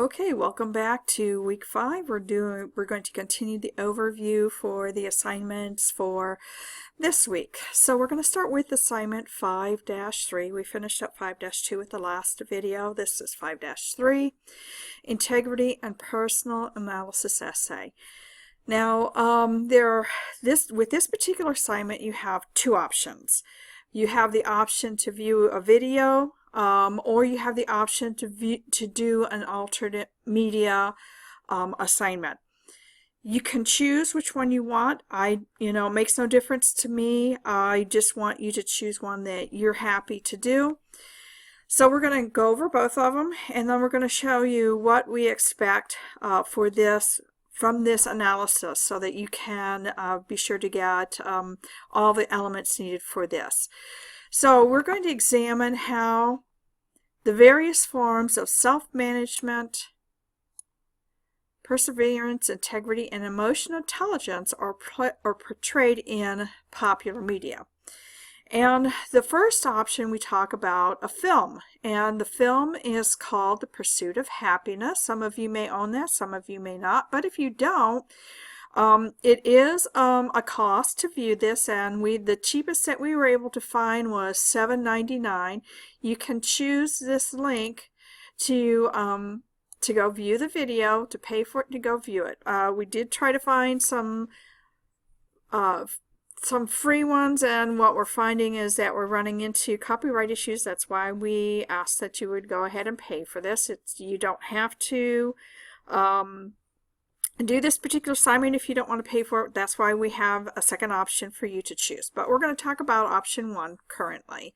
Okay, welcome back to week 5. We're going to continue the overview for the assignments for this week. So we're going to start with assignment 5-3. We finished up 5-2 with the last video. This is 5-3, Integrity and Personal Analysis Essay. Now, with this particular assignment, you have two options. You have the option to view a video, or you have the option to do an alternate media assignment. You can choose which one you want. It makes no difference to me. I just want you to choose one that you're happy to do. So we're going to go over both of them, and then we're going to show you what we expect from this analysis so that you can be sure to get all the elements needed for this. So we're going to examine how the various forms of self-management, perseverance, integrity, and emotional intelligence are portrayed in popular media. And the first option, we talk about a film, and the film is called The Pursuit of Happiness. Some of you may own that, some of you may not, but if you don't, it is a cost to view this, and the cheapest that we were able to find was $7.99. You can choose this link to go view the video, to pay for it, to go view it. We did try to find some free ones, and what we're finding is that we're running into copyright issues. That's why we asked that you would go ahead and pay for this. You don't have to do this particular assignment if you don't want to pay for it. That's why we have a second option for you to choose. But we're going to talk about option 1 currently.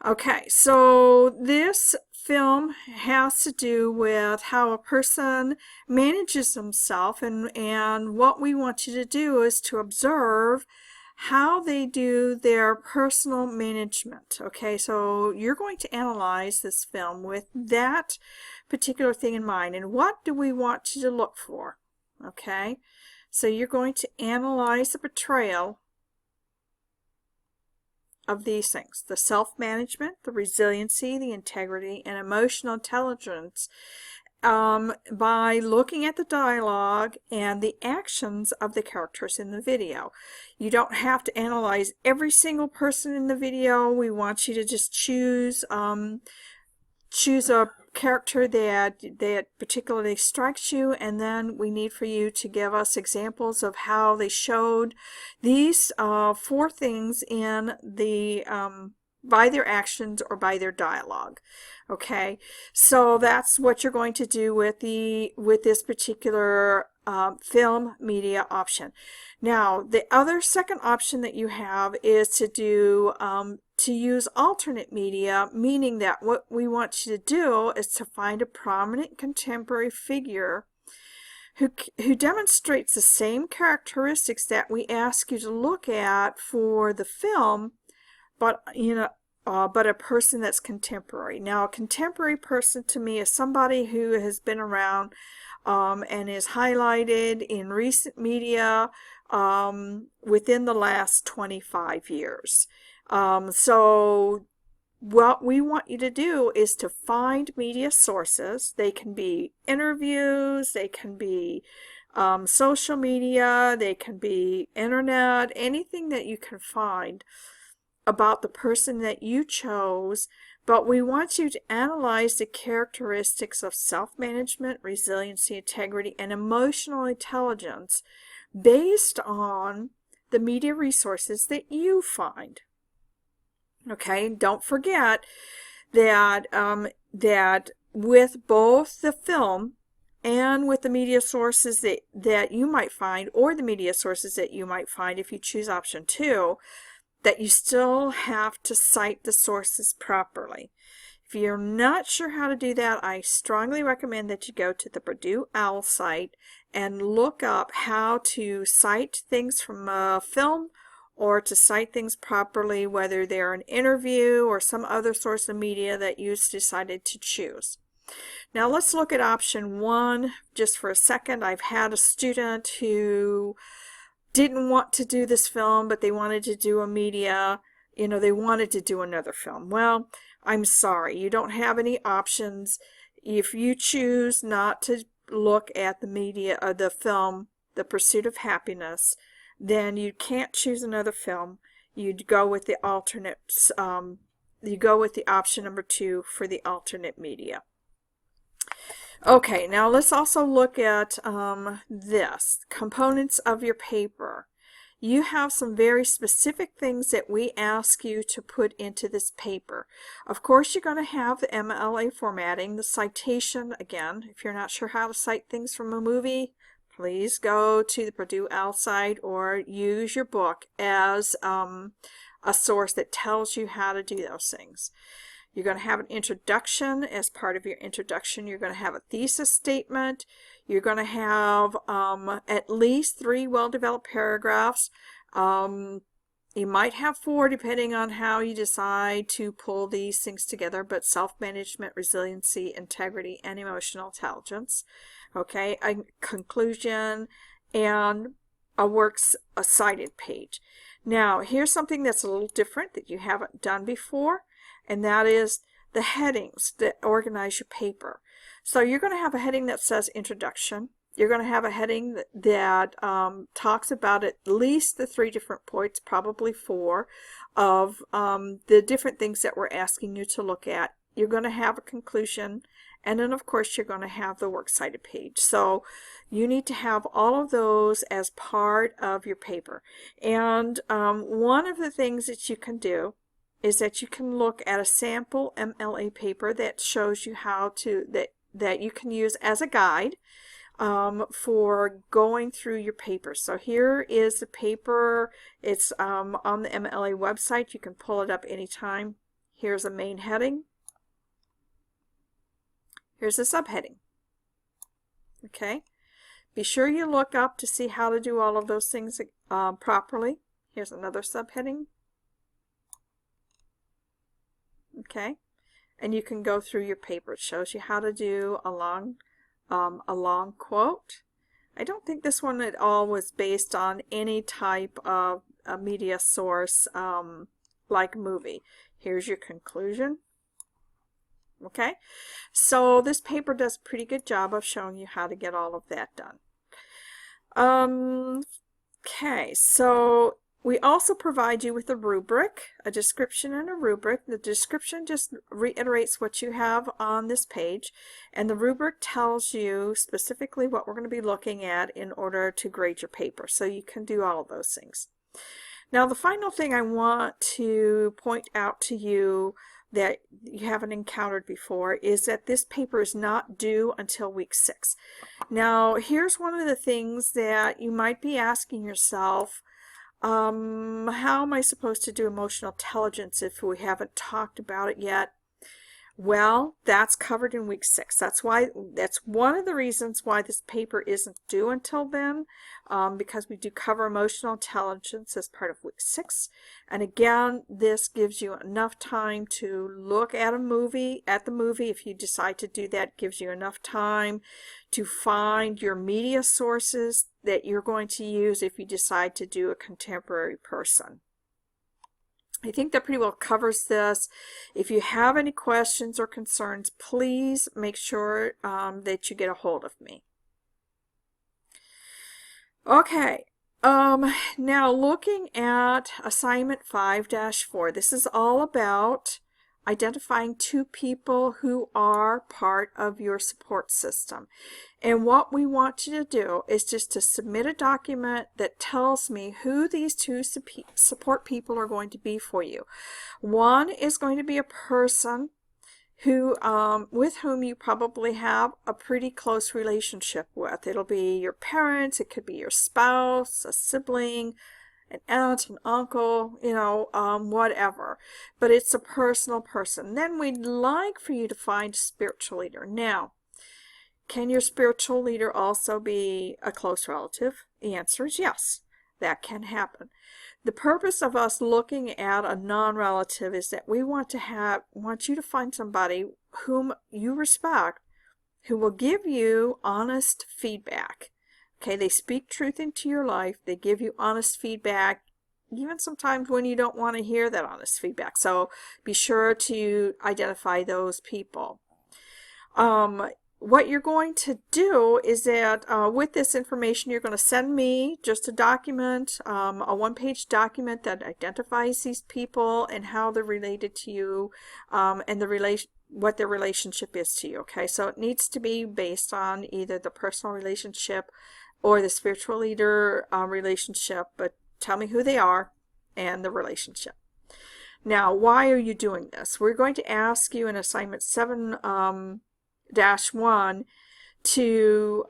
Okay, so this film has to do with how a person manages himself, and what we want you to do is to observe how they do their personal management. Okay, so you're going to analyze this film with that particular thing in mind. And what do we want you to look for? Okay, so you're going to analyze the portrayal of these things: the self-management, the resiliency, the integrity, and emotional intelligence, by looking at the dialogue and the actions of the characters in the video. You don't have to analyze every single person in the video. We want you to just choose a character that particularly strikes you, and then we need for you to give us examples of how they showed these 4 things in the by their actions or by their dialogue. Okay, so that's what you're going to do with this particular film media option. Now, the other second option that you have is to use alternate media, meaning that what we want you to do is to find a prominent contemporary figure who demonstrates the same characteristics that we ask you to look at for the film, but a person that's contemporary. Now, a contemporary person to me is somebody who has been around and is highlighted in recent media within the last 25 years. So what we want you to do is to find media sources. They can be interviews, they can be social media, they can be internet, anything that you can find about the person that you chose, but we want you to analyze the characteristics of self-management, resiliency, integrity, and emotional intelligence based on the media resources that you find. Okay, don't forget that that with both the film and with the media sources that you might find, or the media sources that you might find if you choose option 2, that you still have to cite the sources properly. If you're not sure how to do that, I strongly recommend that you go to the Purdue OWL site and look up how to cite things from a film, or to cite things properly, whether they're an interview or some other source of media that you decided to choose. Now let's look at option 1 just for a second. I've had a student who didn't want to do this film, but they wanted to do a media, they wanted to do another film. Well, I'm sorry, you don't have any options. if you choose not to look at the media or the film, The Pursuit of Happiness, then you can't choose another film. You'd go with the alternates. You go with the option number 2 for the alternate media. Okay, now let's also look at this, components of your paper. You have some very specific things that we ask you to put into this paper. Of course, you're going to have the MLA formatting, the citation. Again, if you're not sure how to cite things from a movie, please go to the Purdue OWL site or use your book as a source that tells you how to do those things. You're going to have an introduction. As part of your introduction, you're going to have a thesis statement. You're going to have at least 3 well-developed paragraphs. You might have 4 depending on how you decide to pull these things together, but self-management, resiliency, integrity, and emotional intelligence. Okay, a conclusion and a cited page. Now, here's something that's a little different that you haven't done before, and that is the headings that organize your paper. So you're going to have a heading that says introduction. You're going to have a heading that talks about at least the 3 different points, probably 4, of the different things that we're asking you to look at. You're going to have a conclusion, and then of course you're going to have the works cited page. So you need to have all of those as part of your paper. And one of the things that you can do is that you can look at a sample MLA paper that shows you how to, that you can use as a guide for going through your paper. So here is the paper. It's on the MLA website. You can pull it up anytime. Here's a main heading. Here's a subheading. Okay. Be sure you look up to see how to do all of those things properly. Here's another subheading. Okay, and you can go through your paper. It shows you how to do a long quote. I don't think this one at all was based on any type of a media source like movie. Here's your conclusion. Okay, so this paper does a pretty good job of showing you how to get all of that done. Okay, so we also provide you with a rubric, a description and a rubric. The description just reiterates what you have on this page, and the rubric tells you specifically what we're going to be looking at in order to grade your paper. So you can do all of those things. Now, the final thing I want to point out to you that you haven't encountered before is that this paper is not due until week 6. Now, here's one of the things that you might be asking yourself. How am I supposed to do emotional intelligence if we haven't talked about it yet? Well, that's covered in week 6. That's one of the reasons why this paper isn't due until then, because we do cover emotional intelligence as part of week 6. And again, this gives you enough time to look at the movie. If you decide to do that, it gives you enough time to find your media sources that you're going to use if you decide to do a contemporary person. I think that pretty well covers this. If you have any questions or concerns, please make sure that you get a hold of me. Okay, now looking at assignment 5-4, this is all about identifying 2 people who are part of your support system. And what we want you to do is just to submit a document that tells me who these 2 support people are going to be for you. One is going to be a person who with whom you probably have a pretty close relationship with. It'll be your parents, it could be your spouse, a sibling, an aunt, an uncle, you know, whatever. But it's a personal person. Then we'd like for you to find a spiritual leader. Now, can your spiritual leader also be a close relative? The answer is yes. That can happen. The purpose of us looking at a non-relative is that we want you to find somebody whom you respect, who will give you honest feedback. Okay, they speak truth into your life. They give you honest feedback, even sometimes when you don't want to hear that honest feedback. So be sure to identify those people. what you're going to do is that with this information, you're going to send me just a document, a one-page document that identifies these people and how they're related to you, and what their relationship is to you. Okay, so it needs to be based on either the personal relationship or the spiritual leader relationship, but tell me who they are and the relationship. Now, why are you doing this? We're going to ask you in assignment 7-1 to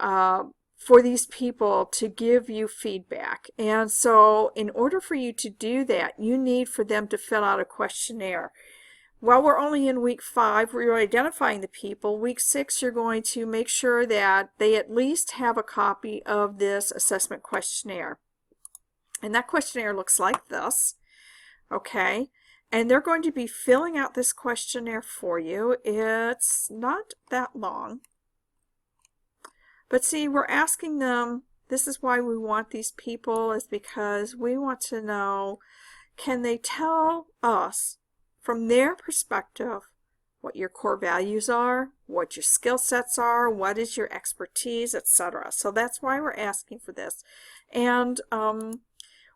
for these people to give you feedback. And so in order for you to do that, you need for them to fill out a questionnaire. While we're only in week 5, we're identifying the people. Week 6, you're going to make sure that they at least have a copy of this assessment questionnaire. And that questionnaire looks like this. Okay. And they're going to be filling out this questionnaire for you. It's not that long. But see, we're asking them, this is why we want these people, is because we want to know, can they tell us from their perspective what your core values are, what your skill sets are, what is your expertise, etc. So that's why we're asking for this. And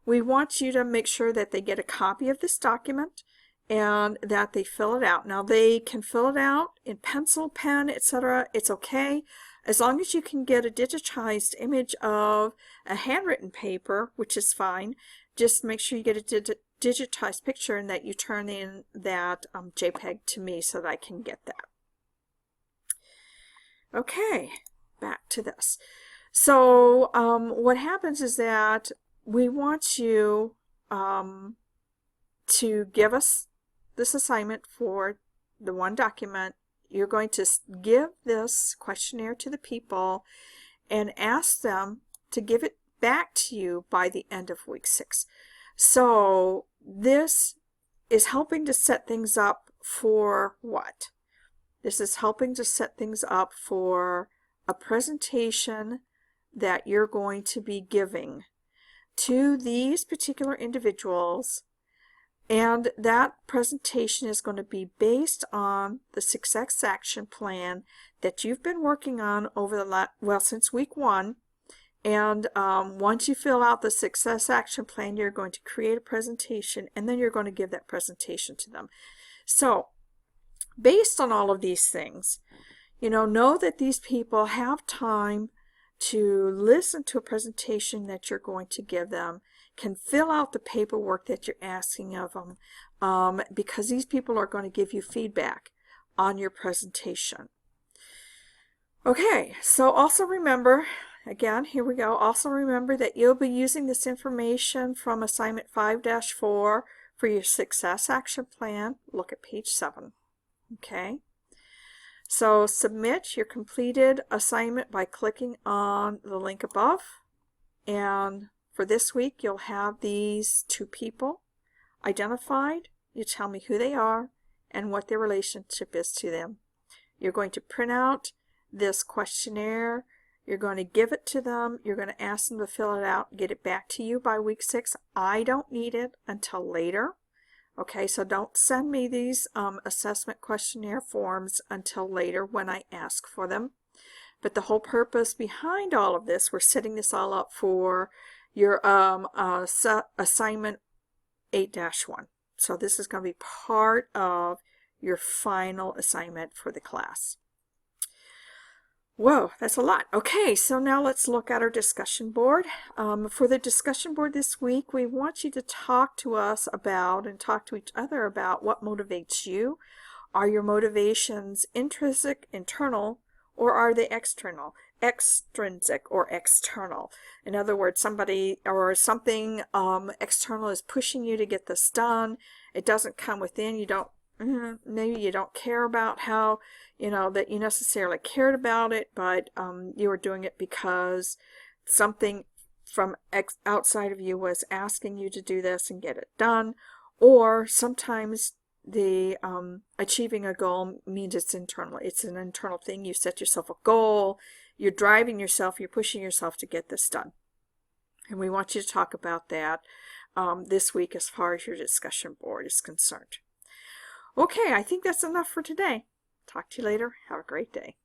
we want you to make sure that they get a copy of this document and that they fill it out. Now they can fill it out in pencil, pen, etc. It's okay. As long as you can get a digitized image of a handwritten paper, which is fine, just make sure you get a digitized picture and that you turn in that JPEG to me so that I can get that. Okay, back to this. So what happens is that we want you to give us this assignment for the one document. You're going to give this questionnaire to the people and ask them to give it back to you by the end of week 6. So this is helping to set things up for what? This is helping to set things up for a presentation that you're going to be giving to these particular individuals, and that presentation is going to be based on the Success Action Plan that you've been working on over the since week 1. And once you fill out the Success Action Plan, you're going to create a presentation, and then you're going to give that presentation to them. So based on all of these things, know that these people have time to listen to a presentation that you're going to give them, can fill out the paperwork that you're asking of them, because these people are going to give you feedback on your presentation. Okay, so also remember, again, here we go, also remember that you'll be using this information from assignment 5-4 for your Success Action Plan. Look at page 7. Okay. So submit your completed assignment by clicking on the link above. And for this week, you'll have these 2 people identified. You tell me who they are and what their relationship is to them. You're going to print out this questionnaire. You're going to give it to them. You're going to ask them to fill it out, get it back to you by week 6. I don't need it until later. Okay, so don't send me these assessment questionnaire forms until later when I ask for them. But the whole purpose behind all of this, we're setting this all up for your assignment 8-1. So this is going to be part of your final assignment for the class. Whoa, that's a lot. Okay, so now let's look at our discussion board. For the discussion board this week, we want you to talk to us about and talk to each other about what motivates you. Are your motivations intrinsic, internal, or are they external? Extrinsic or external. In other words, somebody or something external is pushing you to get this done. It doesn't come within. You don't, maybe you don't care about how, that you necessarily cared about it, but you were doing it because something from outside of you was asking you to do this and get it done. Or sometimes the achieving a goal means it's internal. It's an internal thing. You set yourself a goal. You're driving yourself. You're pushing yourself to get this done. And we want you to talk about that this week as far as your discussion board is concerned. Okay, I think that's enough for today. Talk to you later. Have a great day.